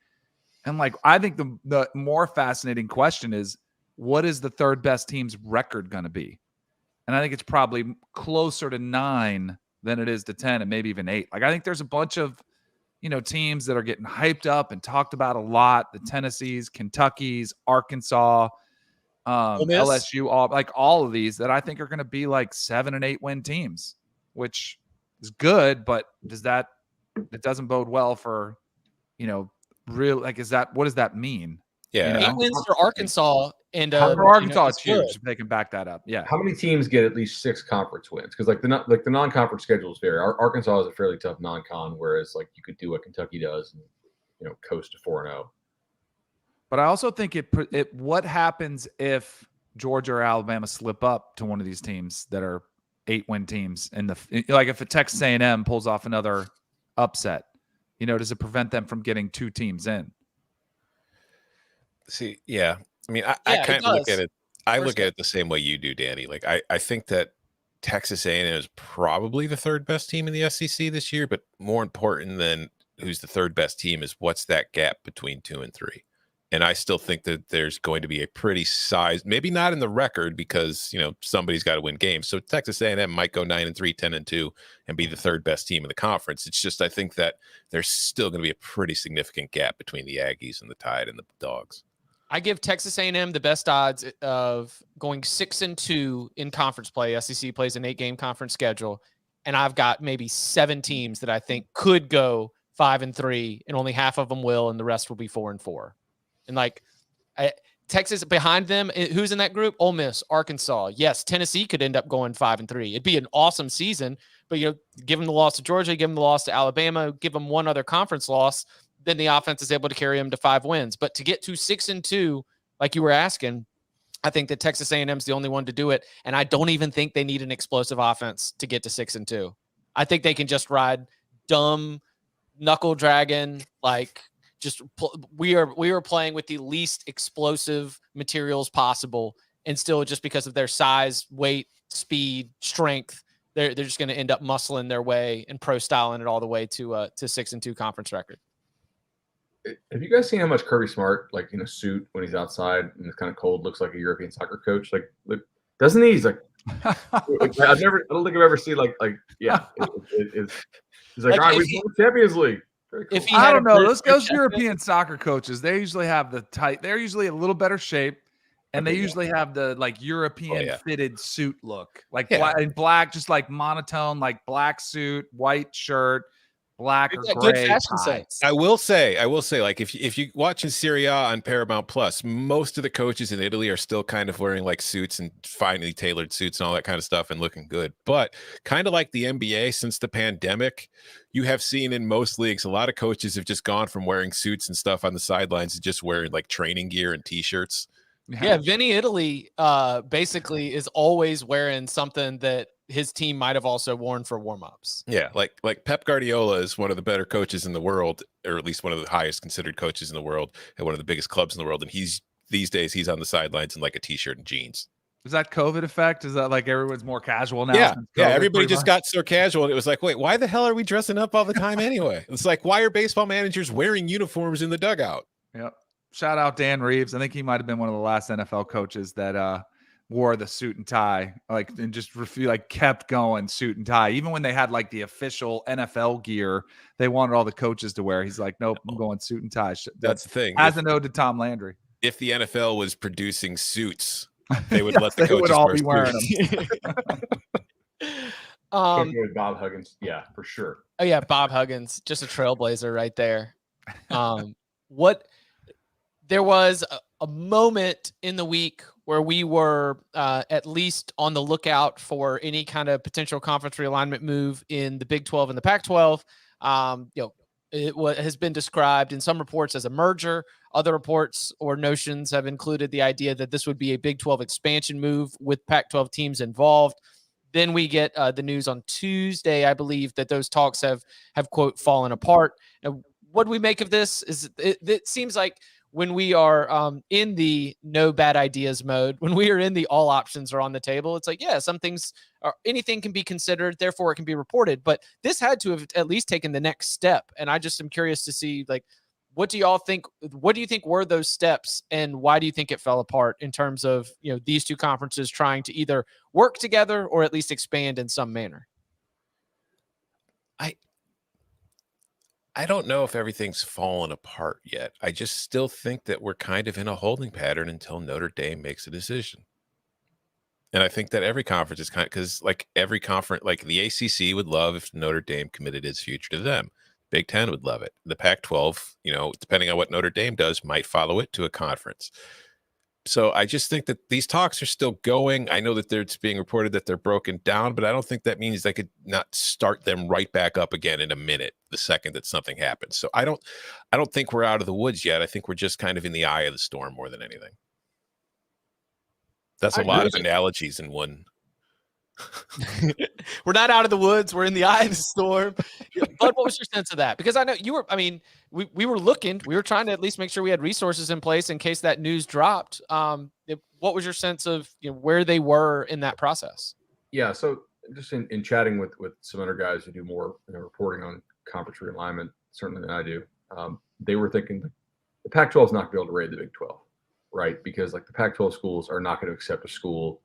And like, I think the more fascinating question is, what is the third best team's record going to be? And I think it's probably closer to 9 than it is to 10 and maybe even 8. Like, I think there's a bunch of, teams that are getting hyped up and talked about a lot. The Tennessees, Kentuckys, Arkansas, LSU, all of these that I think are going to be like 7 and 8 win teams, which is good, but it doesn't bode well for, real, like, what does that mean? Yeah. 8 wins for Arkansas. And for Arkansas, it's huge if they can back that up. Yeah. How many teams get at least 6 conference wins? Because the non-conference schedule is very. Arkansas is a fairly tough non-con, whereas like you could do what Kentucky does and coast to 4-0. But I also think what happens if Georgia or Alabama slip up to one of these teams that are 8-win teams, and if a Texas A&M pulls off another upset, does it prevent them from getting 2 teams in? See, yeah. I mean, I kind of look at it. I look at it the same way you do, Danny. Like, I think that Texas A&M is probably the third best team in the SEC this year, but more important than who's the third best team is what's that gap between 2 and 3. And I still think that there's going to be a pretty size, maybe not in the record because, somebody's got to win games. So Texas A&M might go 9-3, 10-2 and be the third best team in the conference. It's just, I think that there's still going to be a pretty significant gap between the Aggies and the Tide and the Dogs. I give Texas A&M the best odds of going 6-2 in conference play. SEC plays an 8-game conference schedule, and I've got maybe 7 teams that I think could go 5-3, and only half of them will, and the rest will be 4-4. And Texas behind them, who's in that group? Ole Miss, Arkansas. Yes, Tennessee could end up going 5-3. It'd be an awesome season, but give them the loss to Georgia, give them the loss to Alabama, give them one other conference loss. Then the offense is able to carry them to 5 wins. But to get to 6-2, like you were asking, I think that Texas A&M is the only one to do it, and I don't even think they need an explosive offense to get to 6-2. I think they can just ride dumb knuckle dragon, like we are playing with the least explosive materials possible, and still just because of their size, weight, speed, strength, they're just going to end up muscling their way and pro styling it all the way to 6-2 conference record. Have you guys seen how much Kirby Smart, like in a suit when he's outside and it's kind of cold, looks like a European soccer coach? Like, doesn't he? He's like, I don't think I've ever seen yeah. He's like, all right, we won the Champions League. Cool. I don't know. Those European soccer coaches, they usually have they're usually a little better shape, and they usually have the like European fitted suit look, like black, just like monotone, like black suit, white shirt, black or gray tie. I will say, like if you watching Serie A on Paramount Plus, most of the coaches in Italy are still kind of wearing like suits and finely tailored suits and all that kind of stuff and looking good. But kind of like the NBA, since the pandemic, you have seen in most leagues, a lot of coaches have just gone from wearing suits and stuff on the sidelines to just wearing like training gear and t-shirts. Yeah, Vinny Italy basically is always wearing something that his team might have also worn for warm-ups. Yeah, like Pep Guardiola is one of the better coaches in the world, or at least one of the highest considered coaches in the world, at one of the biggest clubs in the world. And these days he's on the sidelines in like a t-shirt and jeans. Is that COVID effect? Is that like everyone's more casual now? Yeah, everybody just got so casual. And it was like, wait, why the hell are we dressing up all the time anyway? It's like, why are baseball managers wearing uniforms in the dugout? Yep. Shout out Dan Reeves. I think he might have been one of the last NFL coaches that wore the suit and tie, and just kept going suit and tie. Even when they had like the official NFL gear, they wanted all the coaches to wear. He's like, nope, I'm going suit and tie. That's the thing. As an ode to Tom Landry. If the NFL was producing suits, they would let the coaches would all be wearing them. Bob Huggins, yeah, for sure. Oh yeah, Bob Huggins, just a trailblazer right there. There was a moment in the week where we were at least on the lookout for any kind of potential conference realignment move in the Big 12 and the Pac-12. It has been described in some reports as a merger. Other reports or notions have included the idea that this would be a Big 12 expansion move with Pac-12 teams involved. Then we get the news on Tuesday, I believe, that those talks have quote, fallen apart. And what do we make of this? It seems like when we are in the no bad ideas mode, when we are in the all options are on the table, it's like, yeah, some things anything can be considered, therefore it can be reported. But this had to have at least taken the next step. And I just am curious to see, like, what do y'all think? What do you think were those steps, and why do you think it fell apart in terms of, these two conferences trying to either work together or at least expand in some manner? I don't know if everything's fallen apart yet. I just still think that we're kind of in a holding pattern until Notre Dame makes a decision. And I think that every conference is because like every conference, like the ACC would love if Notre Dame committed its future to them. Big Ten would love it. The Pac-12, depending on what Notre Dame does, might follow it to a conference. So I just think that these talks are still going. I know that it's being reported that they're broken down, but I don't think that means they could not start them right back up again in a minute, the second that something happens. So I don't think we're out of the woods yet. I think we're just kind of in the eye of the storm more than anything. That's a lot of analogies in one. We're not out of the woods. We're in the eye of the storm. Bud, what was your sense of that? Because I know you were, we were looking, we were trying to at least make sure we had resources in place in case that news dropped. What was your sense of where they were in that process? Yeah. So just in chatting with some other guys who do more reporting on conference realignment, certainly than I do, they were thinking the Pac-12 is not going to be able to raid the Big 12, right? Because like the Pac-12 schools are not going to accept a school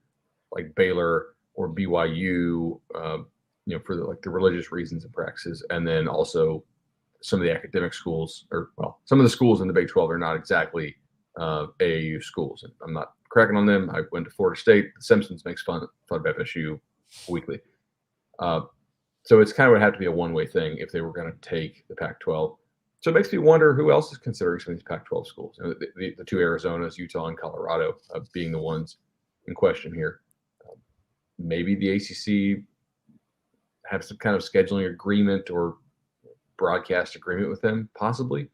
like Baylor or BYU, for the religious reasons and practices. And then also some of the academic schools, some of the schools in the Big 12 are not exactly AAU schools. And I'm not cracking on them. I went to Florida State. The Simpsons makes fun of FSU weekly. So it's kind of would have to be a one-way thing if they were going to take the Pac-12. So it makes me wonder who else is considering some of these Pac-12 schools. The two Arizonas, Utah, and Colorado being the ones in question here. Maybe the ACC have some kind of scheduling agreement or broadcast agreement with them, possibly.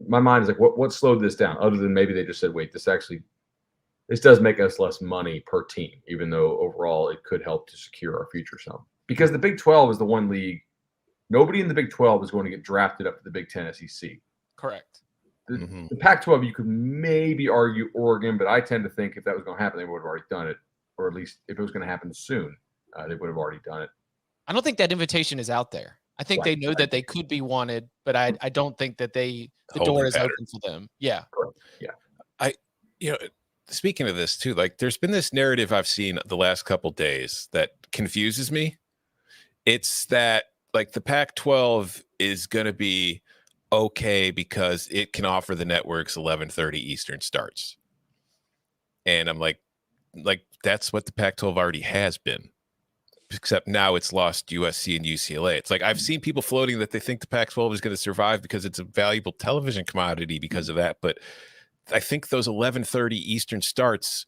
My mind is like, what slowed this down? Other than maybe they just said, wait, this actually this does make us less money per team, even though overall it could help to secure our future some. Because the Big 12 is the one league, nobody in the Big 12 is going to get drafted up to the Big 10 SEC. Correct. The Pac-12, you could maybe argue Oregon, but I tend to think if that was going to happen, they would have already done it, or at least if it was going to happen soon, they would have already done it. I don't think that invitation is out there. I think they know that they could be wanted, but I don't think that the door is open for them. Yeah. Yeah. Speaking of this too, like there's been this narrative I've seen the last couple days that confuses me. It's that like the Pac-12 is going to be okay because it can offer the networks 11:30 Eastern starts. And I'm like that's what the Pac-12 already has been. Except now it's lost USC and UCLA. It's like I've seen people floating that they think the Pac-12 is going to survive because it's a valuable television commodity because of that. But I think those 11:30 Eastern starts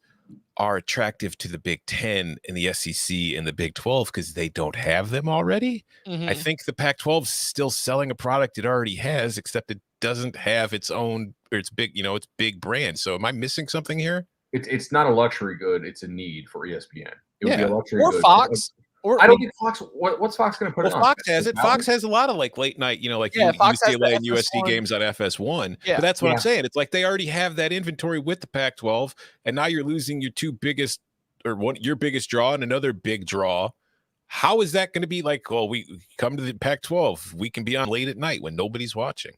are attractive to the Big 10 and the SEC and the Big 12 because they don't have them already. I think the Pac-12 is still selling a product it already has, except it doesn't have its own or its big, its big brand. So am I missing something here? It's not a luxury good; it's a need for ESPN. It would be a luxury or good. Fox. I don't think Fox. What's Fox going to put it on? Fox has it. Fox has a lot of like late night, UCLA and USC games on FS1. Yeah. But that's what I'm saying. It's like they already have that inventory with the Pac-12, and now you're losing your two biggest your biggest draw and another big draw. How is that going to be like? Well, we come to the Pac-12, we can be on late at night when nobody's watching.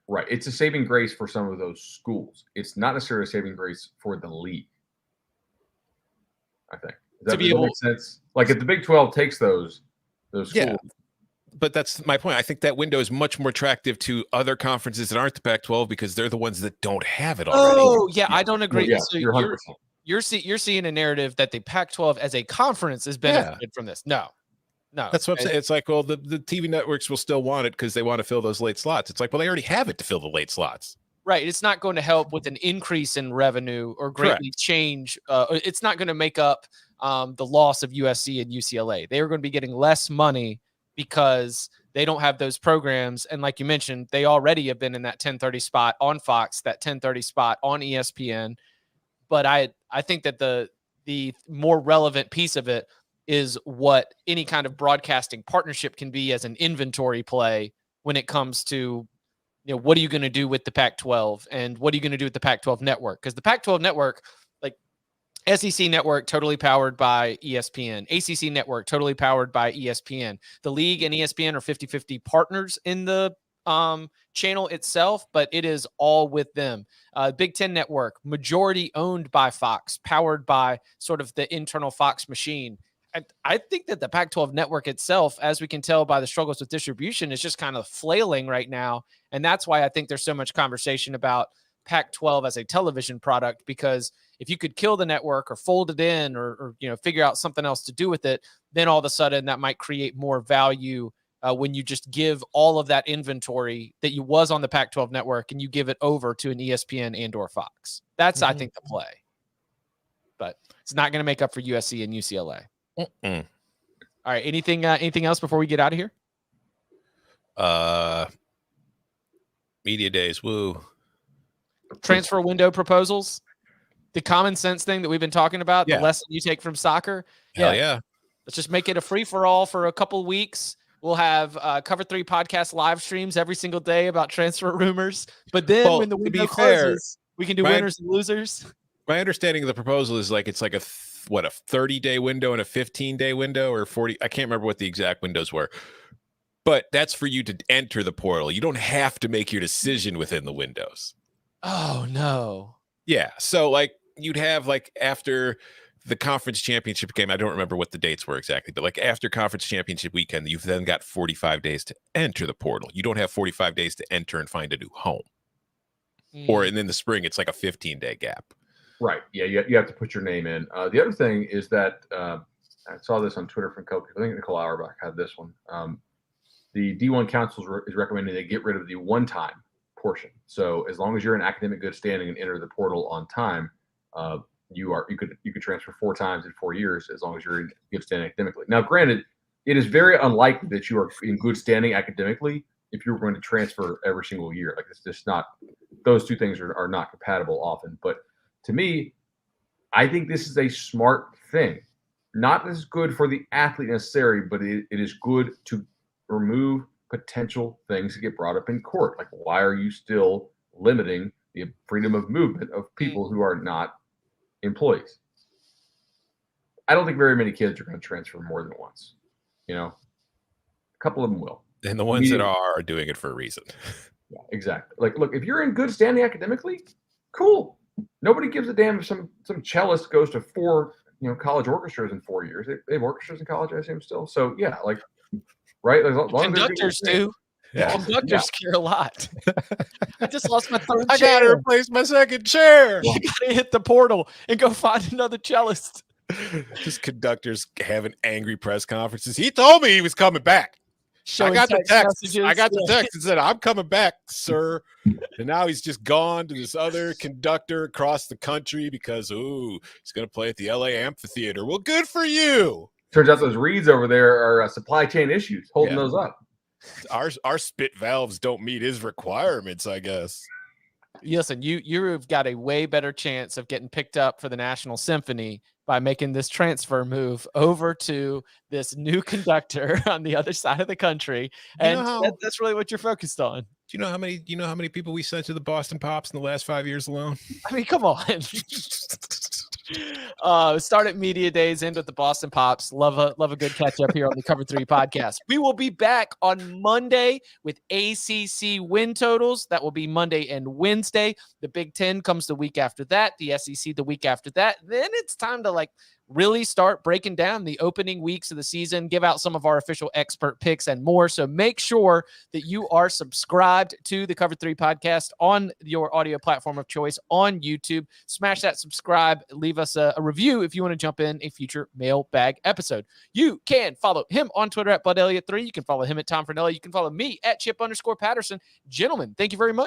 Right. It's a saving grace for some of those schools. It's not necessarily a saving grace for the league. I think. Does that make sense? Like if the Big 12 takes those schools. Yeah. But that's my point. I think that window is much more attractive to other conferences that aren't the Pac-12 because they're the ones that don't have it already. Oh, yeah, I don't agree. Yeah, so you're 100%. You're seeing a narrative that the Pac-12 as a conference is benefited from this. No. That's what I'm saying. It's like, well, the TV networks will still want it because they want to fill those late slots. It's like, well, they already have it to fill the late slots. Right. It's not going to help with an increase in revenue or greatly change. It's not going to make up the loss of USC and UCLA. They are going to be getting less money because they don't have those programs. And like you mentioned, they already have been in that 10:30 spot on Fox, that 10:30 spot on ESPN. But I think that the more relevant piece of it is what any kind of broadcasting partnership can be as an inventory play when it comes to, what are you going to do with the Pac-12 and what are you going to do with the Pac-12 network? Because the Pac-12 network, like SEC network, totally powered by ESPN, ACC network, totally powered by ESPN. The league and ESPN are 50-50 partners in the channel itself, but it is all with them. Big Ten network, majority owned by Fox, powered by sort of the internal Fox machine. I think that the Pac-12 network itself, as we can tell by the struggles with distribution, is just kind of flailing right now. And that's why I think there's so much conversation about Pac-12 as a television product, because if you could kill the network or fold it in or figure out something else to do with it, then all of a sudden that might create more value when you just give all of that inventory that you was on the Pac-12 network and you give it over to an ESPN and or Fox. That's, I think, the play. But it's not going to make up for USC and UCLA. All right. Anything else before we get out of here? Media days. Woo. Transfer window proposals. The common sense thing that we've been talking about. The lesson you take from soccer. Hell yeah. Let's just make it a free for all for a couple weeks. We'll have Cover 3 podcast live streams every single day about transfer rumors. But then when the window closes, we can do winners and losers. My understanding of the proposal is like it's like a 30-day window and a 15-day window or 40. I can't remember what the exact windows were. But that's for you to enter the portal. You don't have to make your decision within the windows. Oh, no. Yeah. So like you'd have like after the conference championship game, I don't remember what the dates were exactly, but like after conference championship weekend, you've then got 45 days to enter the portal. You don't have 45 days to enter and find a new home. Or and in the spring, it's like a 15-day gap. Right. Yeah, you have to put your name in. The other thing is that I saw this on Twitter from a couple people. I think Nicole Auerbach had this one. The D1 Council is recommending they get rid of the one-time portion. So as long as you're in academic good standing and enter the portal on time, you could transfer 4 times in 4 years as long as you're in good standing academically. Now, granted, it is very unlikely that you are in good standing academically if you're going to transfer every single year. Like it's just not; those two things are not compatible often. But to me, I think this is a smart thing. Not as good for the athlete necessarily, but it is good to remove potential things that get brought up in court. Like, why are you still limiting the freedom of movement of people who are not employees? I don't think very many kids are going to transfer more than once. A couple of them will. And the ones that are doing it for a reason. Yeah, exactly. Like, look, if you're in good standing academically, cool. Nobody gives a damn if some cellist goes to 4 college orchestras in 4 years. They have orchestras in college, I assume, still. So yeah, like, right? Conductors do. Yeah. Conductors care a lot. I just lost my third I chair. gotta replace my second chair. You gotta hit the portal and go find another cellist. Just conductors having angry press conferences. He told me he was coming back. I got the text. I got the text and said, "I'm coming back, sir." And now he's just gone to this other conductor across the country because he's going to play at the LA Amphitheater. Well, good for you. Turns out those reeds over there are supply chain issues holding those up. Our spit valves don't meet his requirements, I guess. Listen, you've got a way better chance of getting picked up for the National Symphony by making this transfer move over to this new conductor on the other side of the country, and that's really what you're focused on. Do you know how many people we sent to the Boston Pops in the last 5 years alone? I mean, come on. Start at Media Days, end with the Boston Pops. Love a good catch up here on the Cover 3 podcast. We will be back on Monday with ACC win totals. That will be Monday and Wednesday. The Big Ten comes the week after that. The SEC the week after that. Then it's time to really start breaking down the opening weeks of the season, give out some of our official expert picks and more. So make sure that you are subscribed to the Cover 3 podcast on your audio platform of choice on YouTube. Smash that subscribe. Leave us a review if you want to jump in a future mailbag episode. You can follow him on Twitter at BudElliott3. You can follow him at Tom Fernelli. You can follow me at Chip_Patterson. Gentlemen, thank you very much